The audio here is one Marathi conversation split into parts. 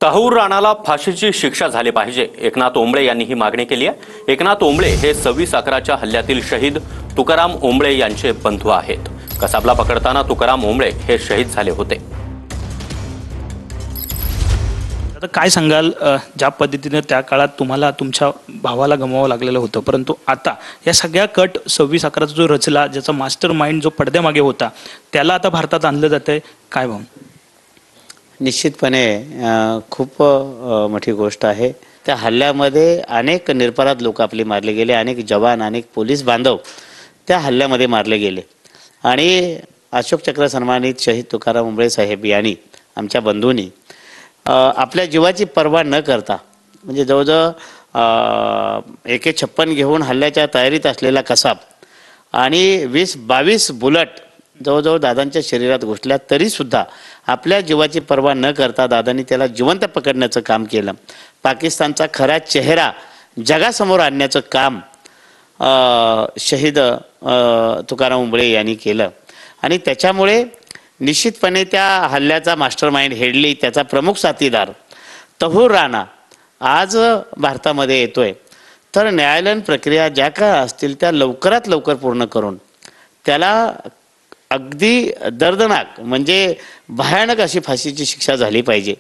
तहूर राणाला फाशीची शिक्षा झाली पाहिजे, एकनाथ ओंबळे यांनी ही मागणी केली आहे। एकनाथ ओंबळे हे 26/11च्या हल्ल्यातील शहीद तुकाराम ओंबळे यांचे बंधू आहेत। कसाबला पकडताना तुकाराम ओंबळे हे शहीद झाले होते। आता काय सांगाल, ज्या पद्धतीने त्या काळात तुम्हाला तुमच्या भावाला गमवावं लागलेलं होतं, परंतु आता या सगळ्या कट 26/11चा जो रचला, ज्याचा मास्टर माइंड जो पडद्यामागे होता, त्याला आता भारतात आणलं जातंय, काय भाव? निश्चितपणे खूप मोठी गोष्ट आहे। त्या हल्ल्यामध्ये अनेक निरपराध लोक आपले मारले गेले, अनेक जवान, अनेक पोलीस बांधव त्या हल्ल्यामध्ये मारले गेले आणि अशोक चक्र सन्मानित शहीद तुकाराम ओंबळे साहेब यांनी, आमच्या बंधूंनी आपल्या जीवाची पर्वा न करता, म्हणजे जवळजवळ AK-56 घेऊन हल्ल्याच्या तयारीत असलेला कसाब आणि 20-22 बुलेट जवळजवळ दादांच्या शरीरात घुसल्या, तरीसुद्धा आपल्या जीवाची पर्वा न करता दादांनी त्याला जिवंत पकडण्याचं काम केलं। पाकिस्तानचा खरा चेहरा जगासमोर आणण्याचं काम शहीद तुकाराम ओंबळे यांनी केलं आणि त्याच्यामुळे निश्चितपणे त्या हल्ल्याचा मास्टरमाइंड हेडली, त्याचा प्रमुख साथीदार तहूर राणा आज भारतामध्ये येतोय। तर न्यायालयीन प्रक्रिया ज्या काय असतील त्या लवकरात लवकर पूर्ण करून त्याला अगदी दर्दनाक, म्हणजे भयानक अशी फाशीची शिक्षा झाली पाहिजे,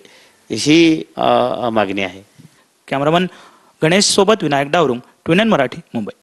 ही मागणी आहे। कॅमेरामन गणेश सोबत विनायक डावरुंग, ट्विन मराठी, मुंबई।